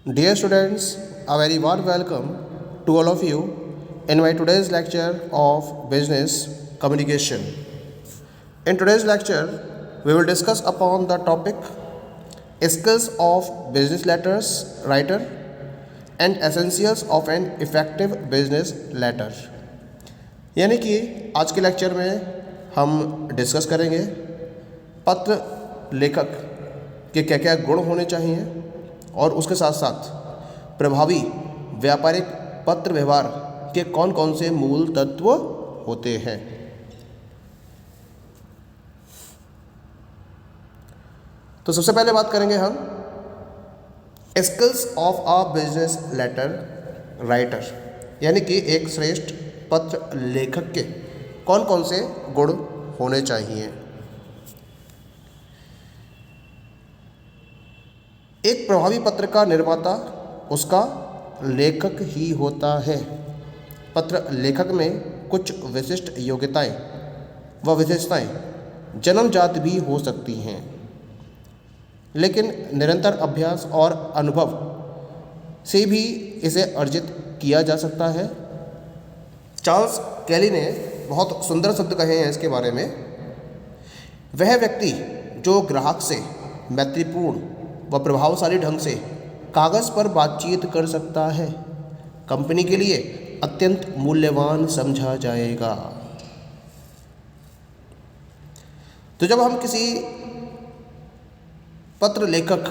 Dear students, a very warm welcome to all of you in my today's lecture of business communication. In today's lecture, we will discuss upon the topic skills of business letters writer and essentials of an effective business letter. यानी कि आज के lecture में हम discuss करेंगे पत्र लेखक के क्या क्या गुण होने चाहिए और उसके साथ साथ प्रभावी व्यापारिक पत्र व्यवहार के कौन कौन से मूल तत्व होते हैं। तो सबसे पहले बात करेंगे हम skills of a business letter writer, यानी कि एक श्रेष्ठ पत्र लेखक के कौन कौन से गुण होने चाहिए। एक प्रभावी पत्र का निर्माता उसका लेखक ही होता है। पत्र लेखक में कुछ विशिष्ट योग्यताएं व विशेषताएं जन्मजात भी हो सकती हैं, लेकिन निरंतर अभ्यास और अनुभव से भी इसे अर्जित किया जा सकता है। चार्ल्स कैली ने बहुत सुंदर शब्द कहे हैं इसके बारे में। वह व्यक्ति जो ग्राहक से मैत्रीपूर्ण व प्रभावशाली ढंग से कागज़ पर बातचीत कर सकता है, कंपनी के लिए अत्यंत मूल्यवान समझा जाएगा। तो जब हम किसी पत्र लेखक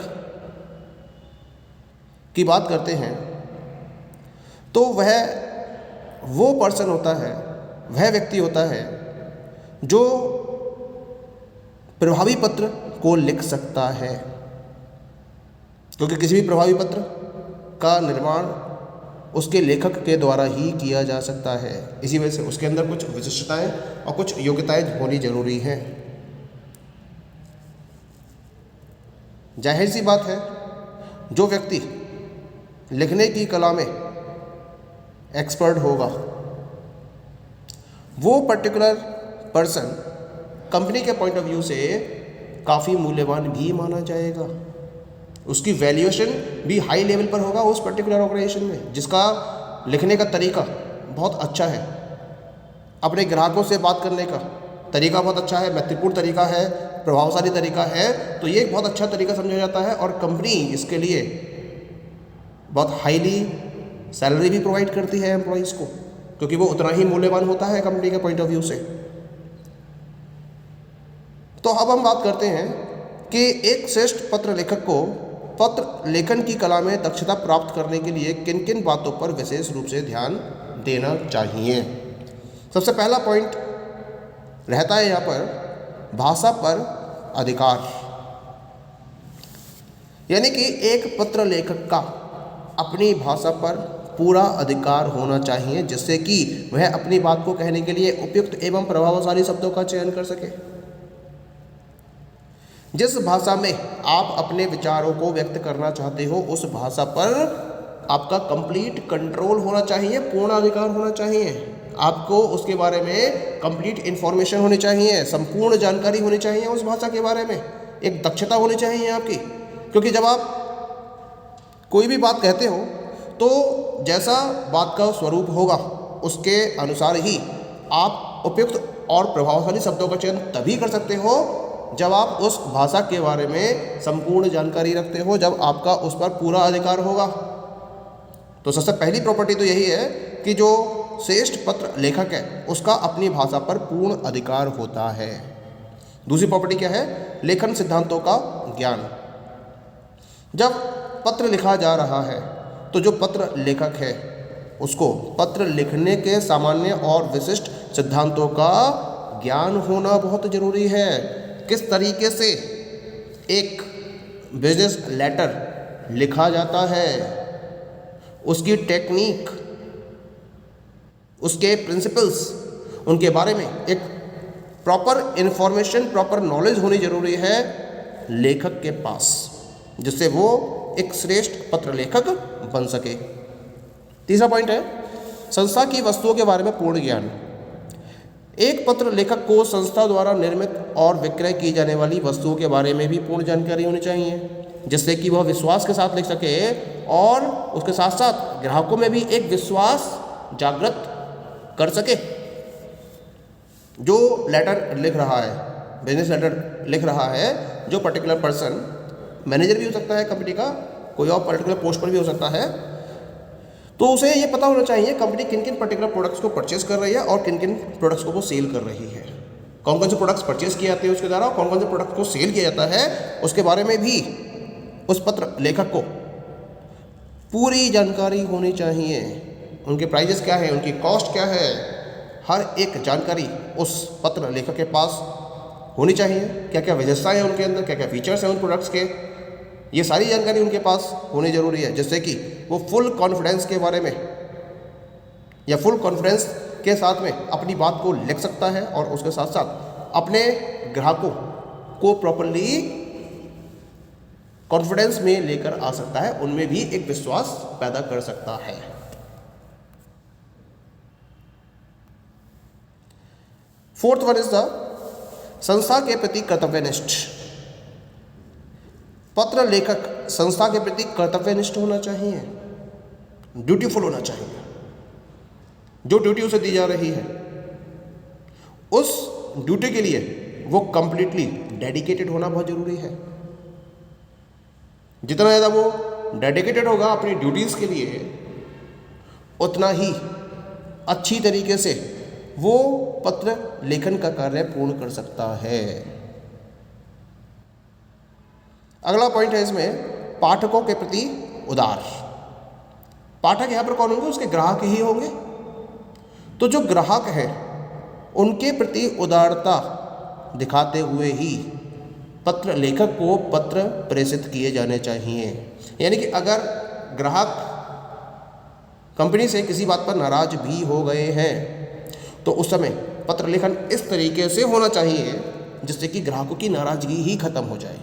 की बात करते हैं तो वह वो पर्सन होता है, वह व्यक्ति होता है जो प्रभावी पत्र को लिख सकता है, क्योंकि किसी भी प्रभावी पत्र का निर्माण उसके लेखक के द्वारा ही किया जा सकता है। इसी वजह से उसके अंदर कुछ विशिष्टताएं और कुछ योग्यताएं होनी जरूरी हैं। जाहिर सी बात है, जो व्यक्ति लिखने की कला में एक्सपर्ट होगा वो पर्टिकुलर पर्सन कंपनी के पॉइंट ऑफ व्यू से काफ़ी मूल्यवान भी माना जाएगा। उसकी वैल्यूएशन भी हाई लेवल पर होगा उस पर्टिकुलर ऑर्गेनाइजेशन में, जिसका लिखने का तरीका बहुत अच्छा है, अपने ग्राहकों से बात करने का तरीका बहुत अच्छा है, मैत्रीपूर्ण तरीका है, प्रभावशाली तरीका है। तो ये एक बहुत अच्छा तरीका समझा जाता है और कंपनी इसके लिए बहुत हाईली सैलरी भी प्रोवाइड करती है एम्प्लॉइज़ को, क्योंकि वो उतना ही मूल्यवान होता है कंपनी के पॉइंट ऑफ व्यू से। तो अब हम बात करते हैं कि एक श्रेष्ठ पत्र लेखक को पत्र लेखन की कला में दक्षता प्राप्त करने के लिए किन किन बातों पर विशेष रूप से ध्यान देना चाहिए। सबसे पहला पॉइंट रहता है यहाँ पर भाषा पर अधिकार, यानी कि एक पत्र लेखक का अपनी भाषा पर पूरा अधिकार होना चाहिए, जिससे कि वह अपनी बात को कहने के लिए उपयुक्त एवं प्रभावशाली शब्दों का चयन कर सके। जिस भाषा में आप अपने विचारों को व्यक्त करना चाहते हो उस भाषा पर आपका कंप्लीट कंट्रोल होना चाहिए, पूर्ण अधिकार होना चाहिए। आपको उसके बारे में कंप्लीट इन्फॉर्मेशन होनी चाहिए, संपूर्ण जानकारी होनी चाहिए उस भाषा के बारे में, एक दक्षता होनी चाहिए आपकी। क्योंकि जब आप कोई भी बात कहते हो तो जैसा बात का स्वरूप होगा उसके अनुसार ही आप उपयुक्त और प्रभावशाली शब्दों का चयन तभी कर सकते हो जब आप उस भाषा के बारे में संपूर्ण जानकारी रखते हो, जब आपका उस पर पूरा अधिकार होगा। तो सबसे पहली प्रॉपर्टी तो यही है कि जो श्रेष्ठ पत्र लेखक है उसका अपनी भाषा पर पूर्ण अधिकार होता है। दूसरी प्रॉपर्टी क्या है? लेखन सिद्धांतों का ज्ञान। जब पत्र लिखा जा रहा है तो जो पत्र लेखक है उसको पत्र लिखने के सामान्य और विशिष्ट सिद्धांतों का ज्ञान होना बहुत जरूरी है। किस तरीके से एक बिजनेस लेटर लिखा जाता है, उसकी टेक्निक, उसके प्रिंसिपल्स, उनके बारे में एक प्रॉपर इन्फॉर्मेशन, प्रॉपर नॉलेज होनी जरूरी है लेखक के पास, जिससे वो एक श्रेष्ठ पत्र लेखक बन सके। तीसरा पॉइंट है संस्था की वस्तुओं के बारे में पूर्ण ज्ञान। एक पत्र लेखक को संस्था द्वारा निर्मित और विक्रय की जाने वाली वस्तुओं के बारे में भी पूर्ण जानकारी होनी चाहिए, जिससे कि वह विश्वास के साथ लिख सके और उसके साथ साथ ग्राहकों में भी एक विश्वास जागृत कर सके। जो लेटर लिख रहा है, बिजनेस लेटर लिख रहा है, जो पर्टिकुलर पर्सन मैनेजर भी हो सकता है कंपनी का, कोई और पर्टिकुलर पोस्ट पर भी हो सकता है, तो उसे ये पता होना चाहिए कंपनी किन किन पर्टिकुलर प्रोडक्ट्स को परचेस कर रही है और किन किन प्रोडक्ट्स को वो सेल कर रही है। कौन कौन से प्रोडक्ट्स परचेस किए जाते हैं उसके द्वारा, कौन कौन से प्रोडक्ट को सेल किया जाता है, उसके बारे में भी उस पत्र लेखक को पूरी जानकारी होनी चाहिए। उनके प्राइजेस क्या है, उनकी कॉस्ट क्या है, हर एक जानकारी उस पत्र लेखक के पास होनी चाहिए। क्या क्या विशेषताएं हैं उनके अंदर, क्या क्या फीचर्स हैं उन प्रोडक्ट्स के, ये सारी जानकारी उनके पास होनी जरूरी है, जिससे कि वो फुल कॉन्फिडेंस के बारे में या फुल कॉन्फिडेंस के साथ में अपनी बात को लिख सकता है और उसके साथ साथ अपने ग्राहकों को प्रॉपर्ली कॉन्फिडेंस में लेकर आ सकता है, उनमें भी एक विश्वास पैदा कर सकता है। फोर्थ वन इज द संस्था के प्रति कर्तव्यनिष्ठ। पत्र लेखक संस्था के प्रति कर्तव्यनिष्ठ होना चाहिए, ड्यूटीफुल होना चाहिए। जो ड्यूटी उसे दी जा रही है उस ड्यूटी के लिए वो कंप्लीटली डेडिकेटेड होना बहुत जरूरी है। जितना ज़्यादा वो डेडिकेटेड होगा अपनी ड्यूटीज़ के लिए, उतना ही अच्छी तरीके से वो पत्र लेखन का कार्य पूर्ण कर सकता है। अगला पॉइंट है इसमें, पाठकों के प्रति उदार। पाठक यहाँ पर कौन होंगे, उसके ग्राहक ही होंगे। तो जो ग्राहक है उनके प्रति उदारता दिखाते हुए ही पत्र लेखक को पत्र प्रेषित किए जाने चाहिए। यानी कि अगर ग्राहक कंपनी से किसी बात पर नाराज भी हो गए हैं तो उस समय पत्र लेखन इस तरीके से होना चाहिए जिससे कि ग्राहकों की नाराजगी ही खत्म हो जाए।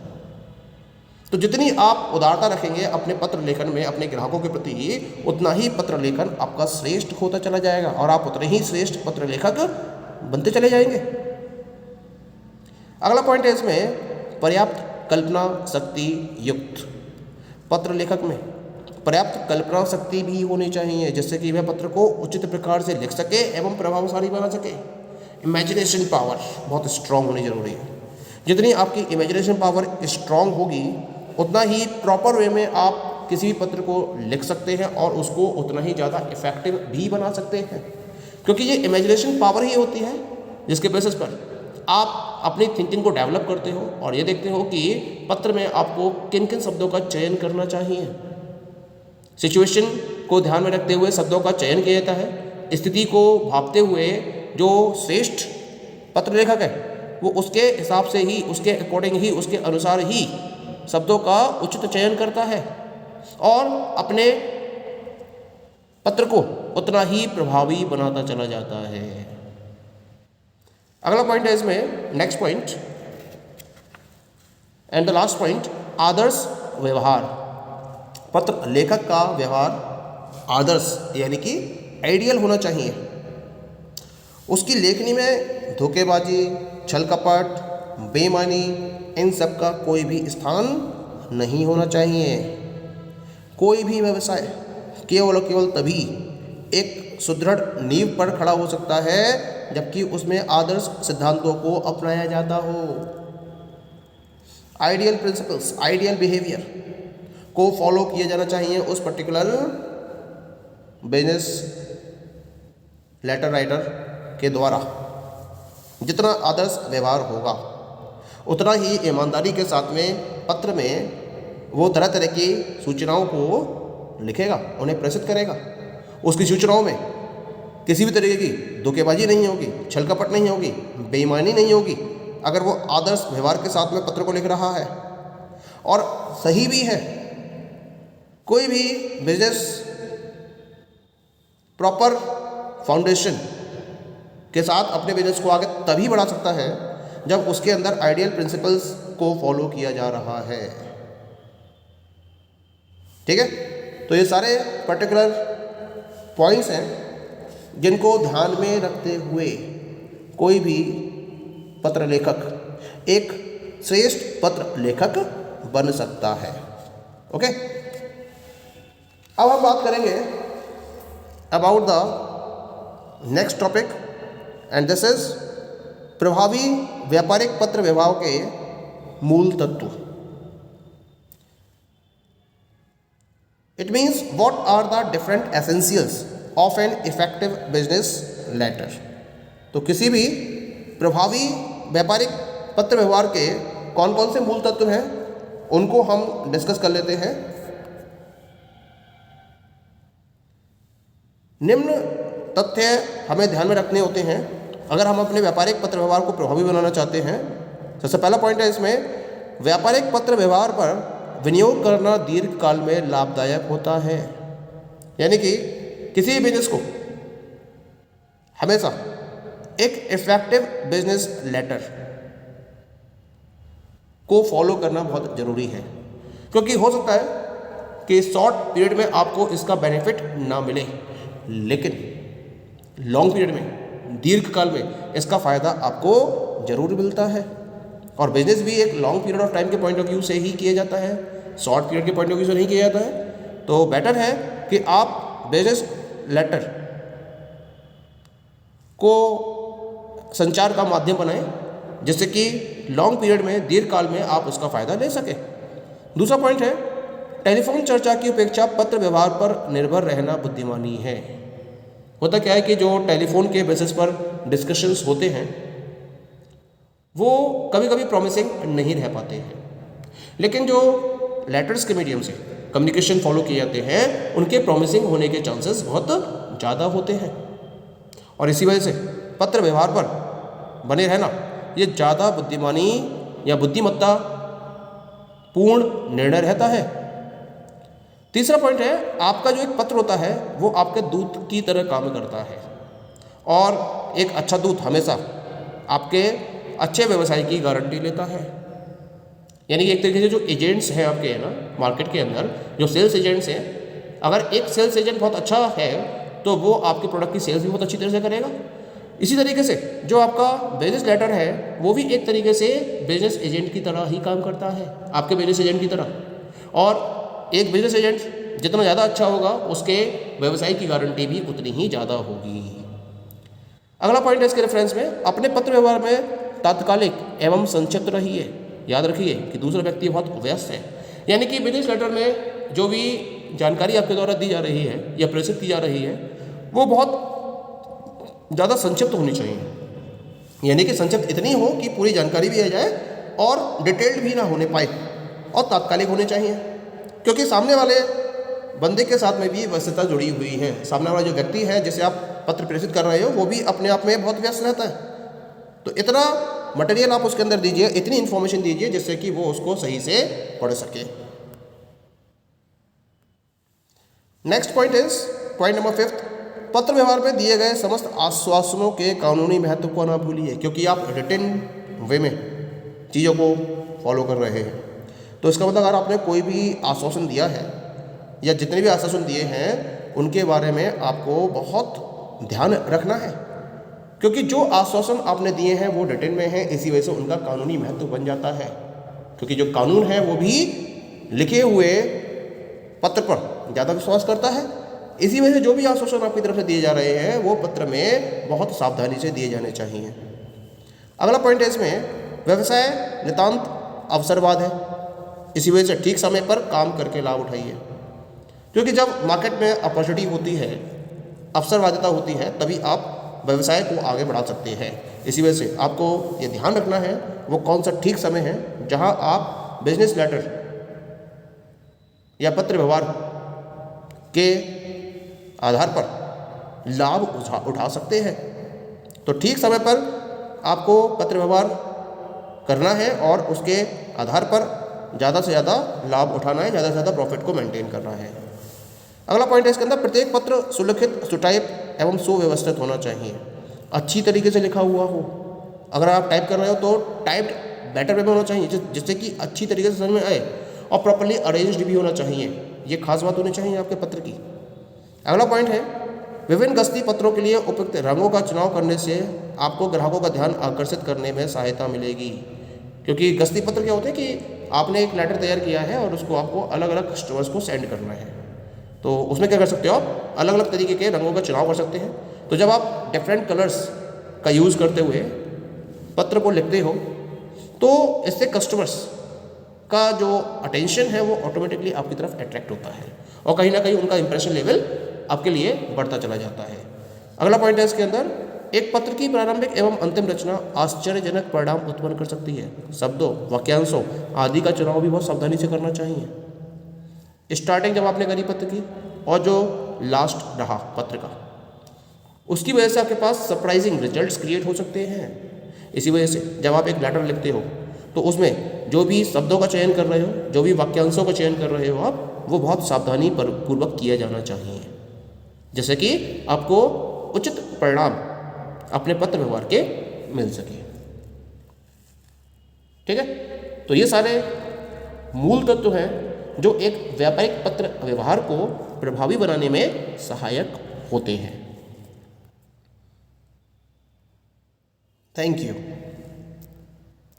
तो जितनी आप उदारता रखेंगे अपने पत्र लेखन में अपने ग्राहकों के प्रति, उतना ही पत्र लेखन आपका श्रेष्ठ होता चला जाएगा और आप उतने ही श्रेष्ठ पत्र लेखक बनते चले जाएंगे। अगला पॉइंट है इसमें, पर्याप्त कल्पना शक्ति युक्त। पत्र लेखक में पर्याप्त कल्पना शक्ति भी होनी चाहिए जिससे कि वह पत्र को उचित प्रकार से लिख सके एवं प्रभावशाली बना सके। इमेजिनेशन पावर बहुत स्ट्रांग होनी जरूरी है। जितनी आपकी इमेजिनेशन पावर स्ट्रांग होगी उतना ही प्रॉपर वे में आप किसी भी पत्र को लिख सकते हैं और उसको उतना ही ज़्यादा इफेक्टिव भी बना सकते हैं, क्योंकि ये इमेजिनेशन पावर ही होती है जिसके बेसिस पर आप अपनी थिंकिंग को डेवलप करते हो और ये देखते हो कि पत्र में आपको किन किन शब्दों का चयन करना चाहिए। सिचुएशन को ध्यान में रखते हुए शब्दों का चयन किया जाता है। स्थिति को भांपते हुए जो श्रेष्ठ पत्र लेखक है वो उसके हिसाब से ही, उसके अकॉर्डिंग ही, उसके अनुसार ही शब्दों का उचित चयन करता है और अपने पत्र को उतना ही प्रभावी बनाता चला जाता है। अगला पॉइंट है इसमें, next point and the last point, आदर्श व्यवहार। पत्र लेखक का व्यवहार आदर्श यानी कि आइडियल होना चाहिए। उसकी लेखनी में धोखेबाजी, छल कपट, बेईमानी, इन सब का कोई भी स्थान नहीं होना चाहिए। कोई भी व्यवसाय केवल और केवल तभी एक सुदृढ़ नींव पर खड़ा हो सकता है जबकि उसमें आदर्श सिद्धांतों को अपनाया जाता हो। आइडियल प्रिंसिपल्स, आइडियल बिहेवियर को फॉलो किया जाना चाहिए उस पर्टिकुलर बिजनेस लेटर राइटर के द्वारा। जितना आदर्श व्यवहार होगा उतना ही ईमानदारी के साथ में पत्र में वो तरह तरह की सूचनाओं को लिखेगा, उन्हें प्रेषित करेगा। उसकी सूचनाओं में किसी भी तरीके की धोखेबाजी नहीं होगी, छल कपट नहीं होगी, बेईमानी नहीं होगी। अगर वो आदर्श व्यवहार के साथ में पत्र को लिख रहा है और सही भी है, कोई भी बिजनेस प्रॉपर फाउंडेशन के साथ अपने बिजनेस को आगे तभी बढ़ा सकता है जब उसके अंदर आइडियल प्रिंसिपल्स को फॉलो किया जा रहा है। ठीक है, तो ये सारे पर्टिकुलर पॉइंट्स हैं जिनको ध्यान में रखते हुए कोई भी पत्र लेखक एक श्रेष्ठ पत्र लेखक बन सकता है। ओके, अब हम बात करेंगे about the next topic and this is प्रभावी व्यापारिक पत्र व्यवहार के मूल तत्व। It means what are the different essentials of an effective business letter. तो किसी भी प्रभावी व्यापारिक पत्र व्यवहार के कौन कौन से मूल तत्व हैं उनको हम डिस्कस कर लेते हैं। निम्न तथ्य हमें ध्यान में रखने होते हैं अगर हम अपने व्यापारिक पत्र व्यवहार को प्रभावी बनाना चाहते हैं। सबसे पहला पॉइंट है इसमें, व्यापारिक पत्र व्यवहार पर विनियोग करना दीर्घकाल में लाभदायक होता है। यानी कि किसी भी बिजनेस को हमेशा एक इफेक्टिव बिजनेस लेटर को फॉलो करना बहुत ज़रूरी है, क्योंकि हो सकता है कि शॉर्ट पीरियड में आपको इसका बेनिफिट ना मिले, लेकिन लॉन्ग पीरियड में, दीर्घकाल में इसका फ़ायदा आपको ज़रूर मिलता है। और बिजनेस भी एक लॉन्ग पीरियड ऑफ टाइम के पॉइंट ऑफ व्यू से ही किया जाता है, शॉर्ट पीरियड के पॉइंट ऑफ व्यू से नहीं किया जाता है। तो बेटर है कि आप बिजनेस लेटर को संचार का माध्यम बनाएं, जिससे कि लॉन्ग पीरियड में, दीर्घकाल में आप उसका फ़ायदा ले सकें। दूसरा पॉइंट है, टेलीफोन चर्चा की अपेक्षा पत्र व्यवहार पर निर्भर रहना बुद्धिमानी है। होता क्या है कि जो टेलीफोन के बेसिस पर डिस्कशंस होते हैं वो कभी कभी प्रॉमिसिंग नहीं रह पाते हैं, लेकिन जो लेटर्स के मीडियम से कम्युनिकेशन फॉलो किए जाते हैं उनके प्रॉमिसिंग होने के चांसेस बहुत ज़्यादा होते हैं। और इसी वजह से पत्र व्यवहार पर बने रहना ये ज़्यादा बुद्धिमानी या बुद्धिमत्ता पूर्ण निर्णय रहता है। तीसरा पॉइंट है, आपका जो एक पत्र होता है वो आपके दूत की तरह काम करता है, और एक अच्छा दूत हमेशा आपके अच्छे व्यवसाय की गारंटी लेता है। यानी कि एक तरीके से जो एजेंट्स हैं आपके, है ना, मार्केट के अंदर जो सेल्स एजेंट्स हैं, अगर एक सेल्स एजेंट बहुत अच्छा है तो वो आपके प्रोडक्ट की सेल्स भी बहुत अच्छी तरह से करेगा। इसी तरीके से जो आपका बिजनेस लेटर है वो भी एक तरीके से बिजनेस एजेंट की तरह ही काम करता है, आपके बिजनेस एजेंट की तरह। और एक बिजनेस एजेंट जितना ज़्यादा अच्छा होगा उसके व्यवसाय की गारंटी भी उतनी ही ज़्यादा होगी। अगला पॉइंट है इसके रेफरेंस में, अपने पत्र व्यवहार में तात्कालिक एवं संक्षिप्त रहिए। याद रखिए कि दूसरा व्यक्ति बहुत व्यस्त है, यानी कि बिजनेस लेटर में जो भी जानकारी आपके द्वारा दी जा रही है या प्रेषित की जा रही है वो बहुत ज़्यादा संक्षिप्त होनी चाहिए। यानी कि संक्षिप्त इतनी हो कि पूरी जानकारी भी आ जाए और डिटेल्ड भी ना होने पाए, और तात्कालिक होने चाहिए, क्योंकि सामने वाले बंदे के साथ में भी व्यस्तता जुड़ी हुई है। सामने वाला जो व्यक्ति है जिसे आप पत्र प्रेषित कर रहे हो वो भी अपने आप में बहुत व्यस्त रहता है। तो इतना मटेरियल आप उसके अंदर दीजिए, इतनी इन्फॉर्मेशन दीजिए जिससे कि वो उसको सही से पढ़ सके। Next point is point number 5, पत्र व्यवहार में दिए गए समस्त आश्वासनों के कानूनी महत्व को ना भूलिए, क्योंकि आप रिटन वे में चीज़ों को फॉलो कर रहे हैं। तो इसका मतलब अगर आपने कोई भी आश्वासन दिया है या जितने भी आश्वासन दिए हैं उनके बारे में आपको बहुत ध्यान रखना है, क्योंकि जो आश्वासन आपने दिए हैं वो रिटन में है, इसी वजह से उनका कानूनी महत्व बन जाता है। क्योंकि जो कानून है वो भी लिखे हुए पत्र पर ज़्यादा विश्वास करता है, इसी वजह से जो भी आश्वासन आपकी तरफ से दिए जा रहे हैं वो पत्र में बहुत सावधानी से दिए जाने चाहिए। अगला पॉइंट है इसमें, व्यवसाय नितांत अवसरवाद है, इसी वजह से ठीक समय पर काम करके लाभ उठाइए। क्योंकि जब मार्केट में अपॉर्चुनिटी होती है, अवसरवादिता होती है, तभी आप व्यवसाय को आगे बढ़ा सकते हैं। इसी वजह से आपको ये ध्यान रखना है वो कौन सा ठीक समय है जहां आप बिजनेस लेटर या पत्र व्यवहार के आधार पर लाभ उठा सकते हैं। तो ठीक समय पर आपको पत्र व्यवहार करना है और उसके आधार पर ज़्यादा से ज़्यादा लाभ उठाना है, ज़्यादा से ज़्यादा प्रॉफिट को मेंटेन करना है। अगला पॉइंट है इसके अंदर, प्रत्येक पत्र सुलिखित, सुटाइप एवं सुव्यवस्थित होना चाहिए, अच्छी तरीके से लिखा हुआ हो। अगर आप टाइप कर रहे हो तो टाइप्ड बेटर वे में होना चाहिए, जिससे कि अच्छी तरीके से समझ में आए, और प्रॉपर्ली अरेंज्ड भी होना चाहिए। ये खास बात होनी चाहिए आपके पत्र की। अगला पॉइंट है, विभिन्न गस्ती पत्रों के लिए उपयुक्त रंगों का चुनाव करने से आपको ग्राहकों का ध्यान आकर्षित करने में सहायता मिलेगी। क्योंकि गस्ती पत्र क्या होते हैं कि आपने एक लेटर तैयार किया है और उसको आपको अलग अलग कस्टमर्स को सेंड करना है, तो उसमें क्या कर सकते हो आप, अलग अलग तरीके के रंगों का चुनाव कर सकते हैं। तो जब आप डिफरेंट कलर्स का यूज़ करते हुए पत्र को लिखते हो तो इससे कस्टमर्स का जो अटेंशन है वो ऑटोमेटिकली आपकी तरफ अट्रैक्ट होता है और कहीं ना कहीं उनका इंप्रेशन लेवल आपके लिए बढ़ता चला जाता है। अगला पॉइंट है इसके अंदर, एक पत्र की प्रारंभिक एवं अंतिम रचना आश्चर्यजनक परिणाम उत्पन्न कर सकती है। शब्दों, वाक्यांशों आदि का चुनाव भी बहुत सावधानी से करना चाहिए। स्टार्टिंग जब आपने करी पत्र की और जो लास्ट रहा पत्र का, उसकी वजह से आपके पास सरप्राइजिंग रिजल्ट्स क्रिएट हो सकते हैं। इसी वजह से जब आप एक लेटर लिखते हो तो उसमें जो भी शब्दों का चयन कर रहे हो, जो भी वाक्यांशों का चयन कर रहे हो आप, वो बहुत सावधानी पूर्वक किया जाना चाहिए, जैसे कि आपको उचित परिणाम अपने पत्र व्यवहार के मिल सके। ठीक है, तो ये सारे मूल तत्व हैं जो एक व्यापारिक पत्र व्यवहार को प्रभावी बनाने में सहायक होते हैं। Thank you.